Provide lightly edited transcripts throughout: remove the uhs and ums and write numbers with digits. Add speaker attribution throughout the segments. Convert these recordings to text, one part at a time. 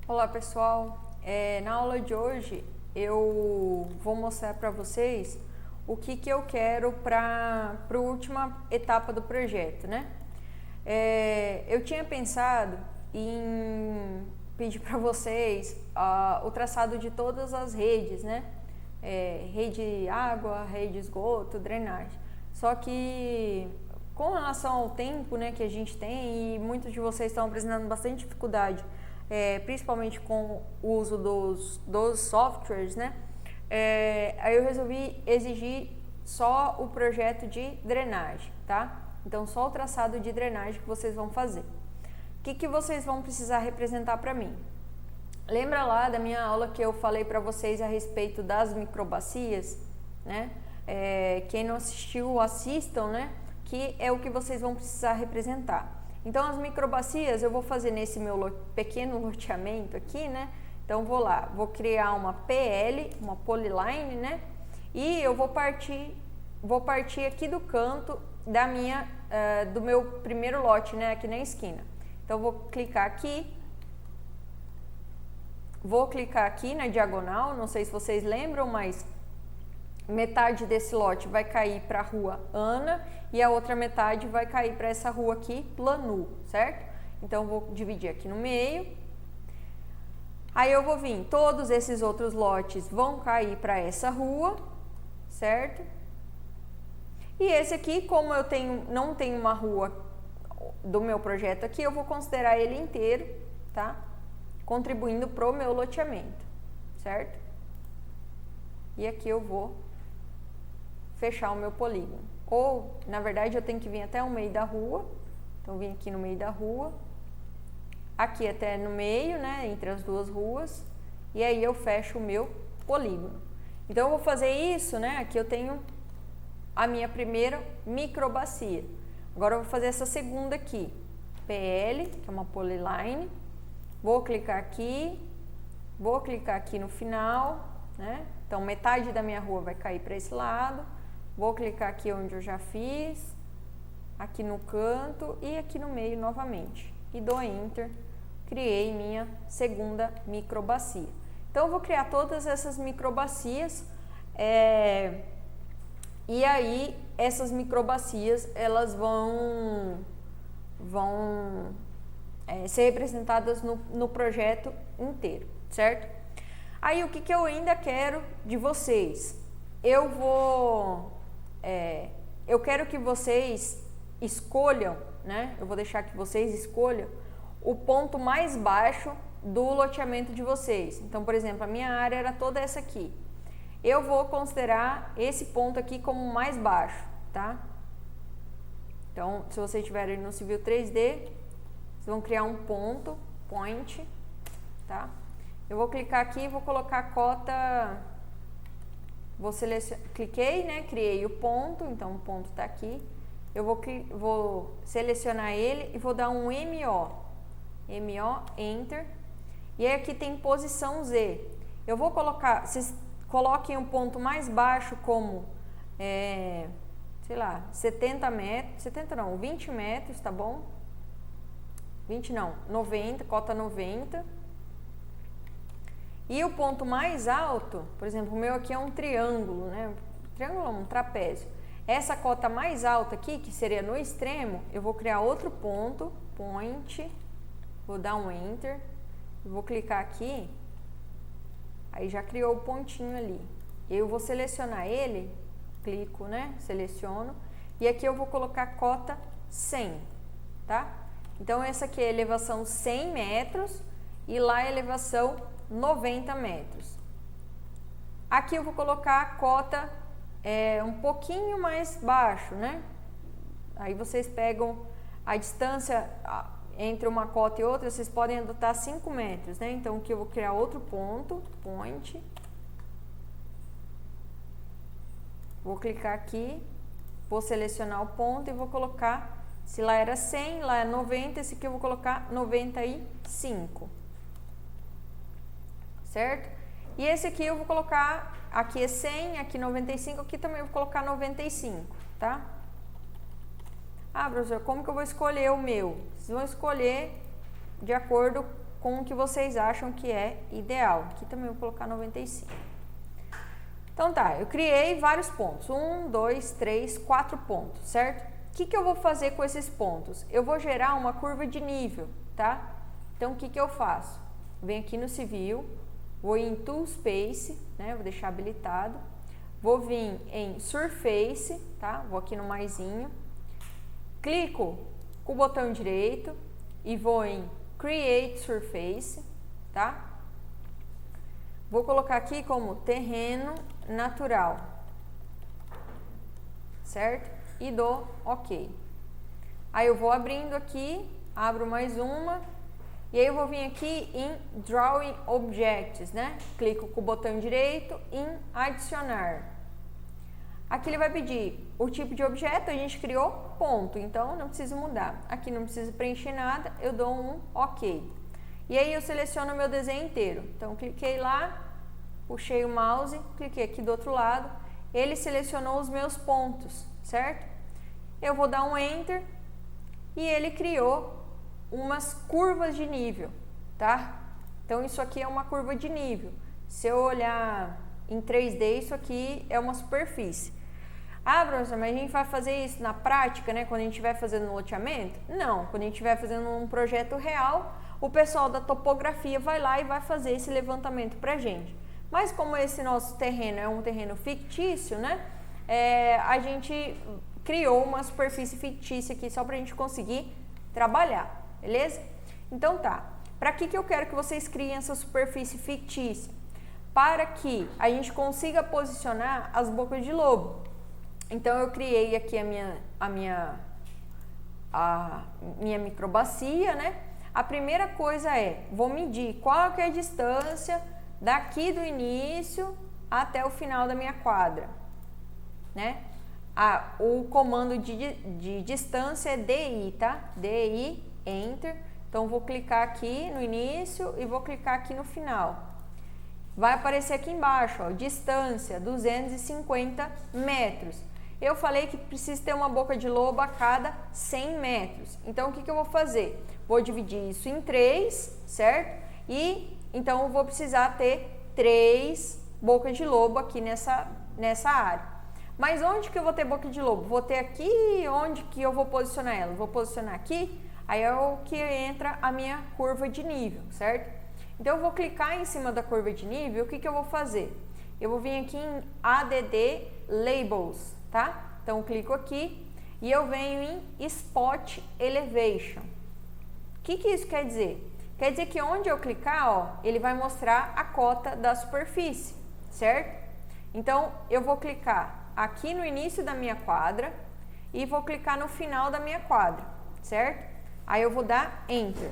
Speaker 1: Olá pessoal, na aula de hoje eu vou mostrar para vocês o que eu quero para a última etapa do projeto, né? Eu tinha pensado em pedir para vocês o traçado de todas as redes, né? Rede água, rede esgoto, drenagem. Só que com relação ao tempo, né, que a gente tem, e muitos de vocês estão apresentando bastante dificuldade, principalmente com o uso dos softwares, né? Aí eu resolvi exigir só o projeto de drenagem, tá? Então só o traçado de drenagem que vocês vão fazer. O que vocês vão precisar representar para mim? Lembra lá da minha aula que eu falei para vocês a respeito das microbacias, né? Quem não assistiu, assistam, né? Que é o que vocês vão precisar representar. Então as microbacias eu vou fazer nesse meu pequeno loteamento aqui, né? Então vou lá, vou criar uma PL, uma polyline, né? E eu vou partir aqui do canto da do meu primeiro lote, né? Aqui na esquina. Então vou clicar aqui. Vou clicar aqui na diagonal, não sei se vocês lembram, mas metade desse lote vai cair para a rua Ana e a outra metade vai cair para essa rua aqui, Planu, certo? Então, vou dividir aqui no meio. Aí eu vou vir, todos esses outros lotes vão cair para essa rua, certo? E esse aqui, como eu não tenho uma rua do meu projeto aqui, eu vou considerar ele inteiro, tá? Contribuindo para o meu loteamento, certo? E aqui eu vou fechar o meu polígono. Ou, na verdade, eu tenho que vir até o meio da rua. Então, vim aqui no meio da rua. Aqui até no meio, né, entre as duas ruas. E aí eu fecho o meu polígono. Então, eu vou fazer isso, né, aqui eu tenho a minha primeira microbacia. Agora, eu vou fazer essa segunda aqui. PL, que é uma polyline. Vou clicar aqui no final, né? Então, metade da minha rua vai cair para esse lado. Vou clicar aqui onde eu já fiz, aqui no canto e aqui no meio novamente. E dou Enter, criei minha segunda microbacia. Então, eu vou criar todas essas microbacias, e aí essas microbacias, elas vão ser representadas no projeto inteiro, certo? Aí o que eu ainda quero de vocês? Eu quero que vocês escolham, né? Eu vou deixar que vocês escolham o ponto mais baixo do loteamento de vocês. Então, por exemplo, a minha área era toda essa aqui. Eu vou considerar esse ponto aqui como o mais baixo, tá? Então, se vocês estiverem no Civil 3D, vocês vão criar um ponto, point, tá? Eu vou clicar aqui e vou colocar a cota, cliquei, né? Criei o ponto, então o ponto está aqui. Eu vou selecionar ele e vou dar um MO, Enter. E aí aqui tem posição Z. Eu vou colocar, vocês coloquem um ponto mais baixo como, sei lá, 70 metros, 70 não, 20 metros, tá bom? 20 não, 90, cota 90. E o ponto mais alto, por exemplo, o meu aqui é um triângulo, né? Triângulo não, um trapézio. Essa cota mais alta aqui, que seria no extremo, eu vou criar outro ponto, point, vou dar um Enter, vou clicar aqui, aí já criou o pontinho ali. Eu vou selecionar ele, clico, né? Seleciono, e aqui eu vou colocar cota 100, tá? Então, essa aqui é a elevação 100 metros e lá é a elevação 90 metros. Aqui eu vou colocar a cota um pouquinho mais baixo, né? Aí vocês pegam a distância entre uma cota e outra, vocês podem adotar 5 metros, né? Então, aqui eu vou criar outro ponto, point. Vou clicar aqui, vou selecionar o ponto e vou colocar, se lá era 100, lá é 90, esse aqui eu vou colocar 95. Certo? E esse aqui eu vou colocar, aqui é 100, aqui 95, aqui também eu vou colocar 95, tá? Ah, professor, como que eu vou escolher o meu? Vocês vão escolher de acordo com o que vocês acham que é ideal. Aqui também vou colocar 95. Então tá, eu criei vários pontos. 1, 2, 3, 4 pontos, certo? O que eu vou fazer com esses pontos? Eu vou gerar uma curva de nível, tá? Então o que eu faço? Venho aqui no Civil, vou em Tool Space, né? Vou deixar habilitado. Vou vir em Surface, tá? Vou aqui no maisinho. Clico com o botão direito e vou em Create Surface, tá? Vou colocar aqui como terreno natural, certo? E dou OK. Aí eu vou abrindo aqui, abro mais uma, e aí eu vou vir aqui em Drawing Objects, né? Clico com o botão direito em Adicionar. Aqui ele vai pedir o tipo de objeto, a gente criou ponto, então não preciso mudar. Aqui não preciso preencher nada, eu dou um OK. E aí eu seleciono o meu desenho inteiro. Então cliquei lá, puxei o mouse, cliquei aqui do outro lado, ele selecionou os meus pontos, certo? Eu vou dar um Enter e ele criou umas curvas de nível, tá? Então isso aqui é uma curva de nível. Se eu olhar em 3D, isso aqui é uma superfície. Ah, professor, mas a gente vai fazer isso na prática, né? Quando a gente estiver fazendo um loteamento? Não, quando a gente estiver fazendo um projeto real, o pessoal da topografia vai lá e vai fazer esse levantamento pra gente. Mas como esse nosso terreno é um terreno fictício, né? A gente criou uma superfície fictícia aqui só pra gente conseguir trabalhar, beleza? Então tá, pra que eu quero que vocês criem essa superfície fictícia? Para que a gente consiga posicionar as bocas de lobo. Então eu criei aqui a minha microbacia, né? A primeira coisa vou medir qual que é a distância daqui do início até o final da minha quadra, né? O comando de distância é DI, tá? DI, Enter. Então vou clicar aqui no início e vou clicar aqui no final. Vai aparecer aqui embaixo, ó, distância 250 metros. Eu falei que precisa ter uma boca de lobo a cada 100 metros. Então, o que eu vou fazer? Vou dividir isso em 3, certo? E, então, eu vou precisar ter 3 bocas de lobo aqui nessa área. Mas onde que eu vou ter boca de lobo? Vou ter aqui, onde que eu vou posicionar ela? Vou posicionar aqui, aí é o que entra a minha curva de nível, certo? Então, eu vou clicar em cima da curva de nível, o que eu vou fazer? Eu vou vir aqui em ADD Labels, tá? Então, eu clico aqui e eu venho em Spot Elevation. O que isso quer dizer? Quer dizer que onde eu clicar, ó, ele vai mostrar a cota da superfície, certo? Então, eu vou clicar aqui no início da minha quadra e vou clicar no final da minha quadra, certo? Aí eu vou dar Enter.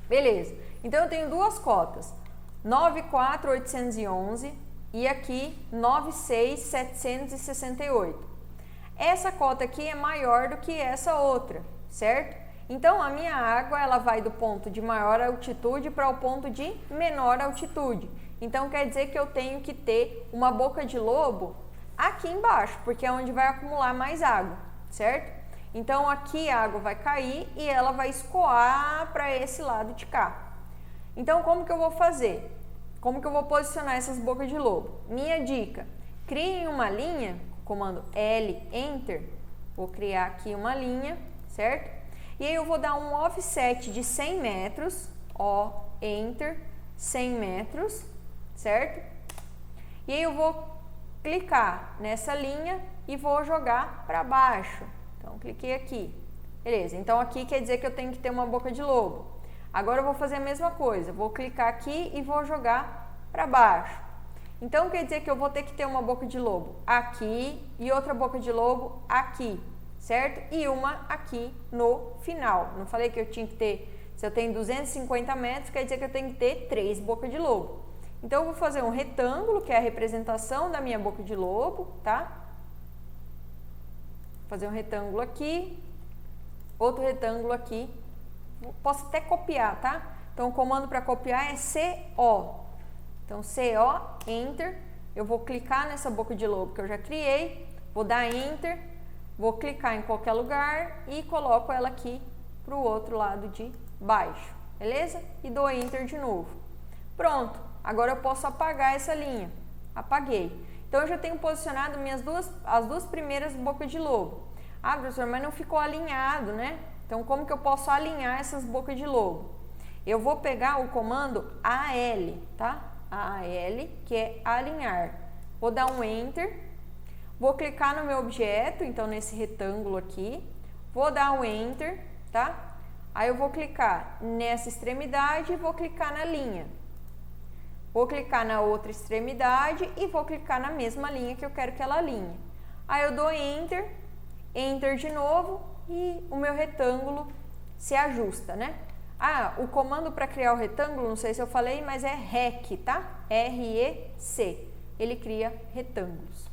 Speaker 1: Beleza. Então, eu tenho duas cotas, 94.811 e aqui 96.768. Essa cota aqui é maior do que essa outra, certo? Então, a minha água, ela vai do ponto de maior altitude para o ponto de menor altitude. Então, quer dizer que eu tenho que ter uma boca de lobo aqui embaixo, porque é onde vai acumular mais água, certo? Então, aqui a água vai cair e ela vai escoar para esse lado de cá. Então, como que eu vou fazer? Como que eu vou posicionar essas bocas de lobo? Minha dica, criem uma linha, comando L, Enter, vou criar aqui uma linha, certo? E aí eu vou dar um offset de 100 metros, ó, Enter, 100 metros, certo? E aí eu vou clicar nessa linha e vou jogar para baixo. Então, cliquei aqui. Beleza, então aqui quer dizer que eu tenho que ter uma boca de lobo. Agora eu vou fazer a mesma coisa, vou clicar aqui e vou jogar para baixo. Então, quer dizer que eu vou ter que ter uma boca de lobo aqui e outra boca de lobo aqui, certo? E uma aqui no final. Não falei que eu tinha que ter, se eu tenho 250 metros, quer dizer que eu tenho que ter 3 bocas de lobo. Então, eu vou fazer um retângulo, que é a representação da minha boca de lobo, tá? Vou fazer um retângulo aqui, outro retângulo aqui. Posso até copiar, tá? Então, o comando para copiar é CO. Então, CO, Enter. Eu vou clicar nessa boca de lobo que eu já criei, vou dar Enter, vou clicar em qualquer lugar e coloco ela aqui para o outro lado de baixo. beleza? E dou Enter de novo. Pronto, agora eu posso apagar essa linha. Apaguei. Então, eu já tenho posicionado as duas primeiras bocas de lobo. Ah, professor, mas não ficou alinhado, né? Então, como que eu posso alinhar essas bocas de lobo? Eu vou pegar o comando AL, tá? AL, que é alinhar. Vou dar um Enter. Vou clicar no meu objeto, então nesse retângulo aqui. Vou dar um Enter, tá? Aí eu vou clicar nessa extremidade e vou clicar na linha. Vou clicar na outra extremidade e vou clicar na mesma linha que eu quero que ela alinhe. Aí eu dou Enter, Enter de novo e o meu retângulo se ajusta, né? Ah, o comando para criar o retângulo, não sei se eu falei, mas é REC, tá? R-E-C. Ele cria retângulos.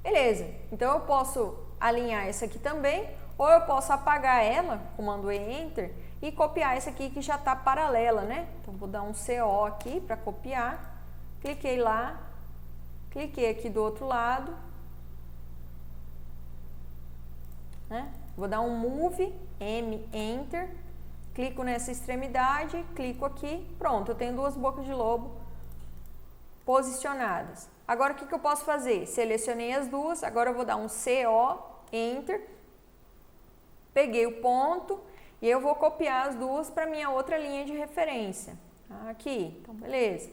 Speaker 1: Beleza, então eu posso alinhar essa aqui também, ou eu posso apagar ela, comando Enter, e copiar essa aqui que já está paralela, né? Então, vou dar um CO aqui para copiar, cliquei lá, cliquei aqui do outro lado, né? Vou dar um Move, M, Enter, clico nessa extremidade, clico aqui, pronto, eu tenho duas bocas de lobo posicionadas. Agora, o que eu posso fazer? Selecionei as duas, agora eu vou dar um CO, Enter, peguei o ponto e eu vou copiar as duas para minha outra linha de referência. Aqui, então beleza.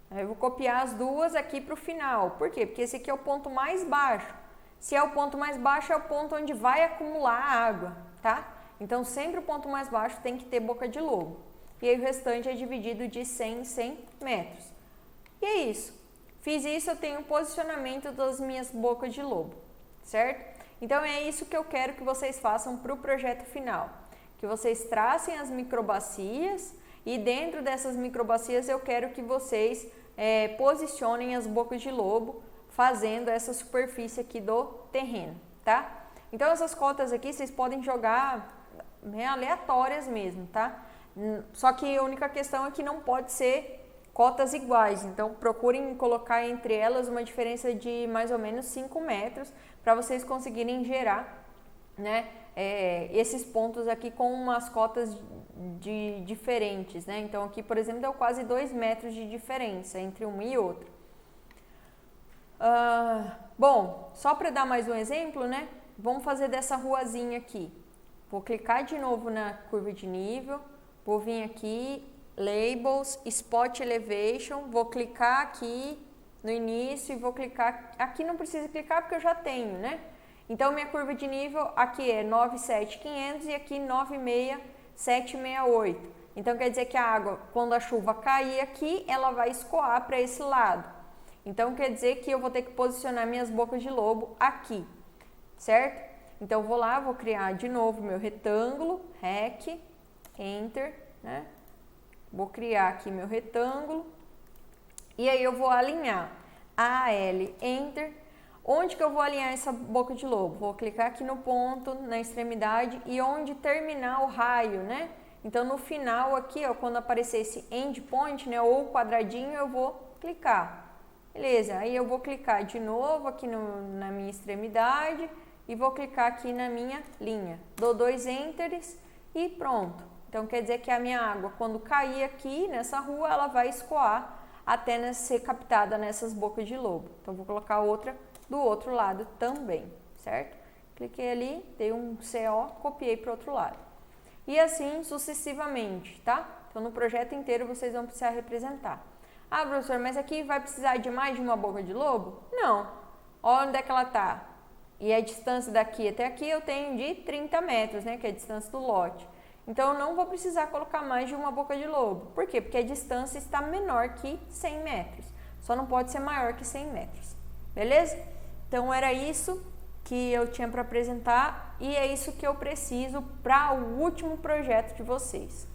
Speaker 1: Aí eu vou copiar as duas aqui para o final. Por quê? Porque esse aqui é o ponto mais baixo. Se é o ponto mais baixo, é o ponto onde vai acumular a água, tá? Então, sempre o ponto mais baixo tem que ter boca de lobo. E aí o restante é dividido de 100 em 100 metros. E é isso. Fiz isso, eu tenho o posicionamento das minhas bocas de lobo, certo? Então, é isso que eu quero que vocês façam para o projeto final. Que vocês tracem as microbacias e dentro dessas microbacias eu quero que vocês posicionem as bocas de lobo fazendo essa superfície aqui do terreno, tá? Então, essas cotas aqui vocês podem jogar aleatórias mesmo, tá? Só que a única questão é que não pode ser cotas iguais, então procurem colocar entre elas uma diferença de mais ou menos 5 metros para vocês conseguirem gerar, né, esses pontos aqui com umas cotas diferentes, né? Então aqui, por exemplo, deu quase 2 metros de diferença entre uma e outra. Bom, só para dar mais um exemplo, né? Vamos fazer dessa ruazinha aqui. Vou clicar de novo na curva de nível, vou vir aqui, Labels, Spot Elevation, vou clicar aqui no início e vou clicar, aqui não precisa clicar porque eu já tenho, né? Então, minha curva de nível aqui é 97500 e aqui 96768. Então, quer dizer que a água, quando a chuva cair aqui, ela vai escoar para esse lado. Então, quer dizer que eu vou ter que posicionar minhas bocas de lobo aqui, certo? Então, eu vou lá, vou criar de novo meu retângulo, REC, Enter, né? Vou criar aqui meu retângulo e aí eu vou alinhar AL, Enter. Onde que eu vou alinhar essa boca de lobo? Vou clicar aqui no ponto, na extremidade e onde terminar o raio, né? Então, no final aqui, ó, quando aparecer esse endpoint, né, ou quadradinho, eu vou clicar. Beleza, aí eu vou clicar de novo aqui na minha extremidade e vou clicar aqui na minha linha. Dou 2 Enters e pronto. Então, quer dizer que a minha água, quando cair aqui nessa rua, ela vai escoar até ser captada nessas bocas de lobo. Então, vou colocar outra do outro lado também, certo? Cliquei ali, dei um CO, copiei para o outro lado. E assim sucessivamente, tá? Então, no projeto inteiro, vocês vão precisar representar. Ah, professor, mas aqui vai precisar de mais de uma boca de lobo? Não. Olha onde é que ela está. E a distância daqui até aqui eu tenho de 30 metros, né? Que é a distância do lote. Então, eu não vou precisar colocar mais de uma boca de lobo. Por quê? Porque a distância está menor que 100 metros. Só não pode ser maior que 100 metros. Beleza? Então, era isso que eu tinha para apresentar e é isso que eu preciso para o último projeto de vocês.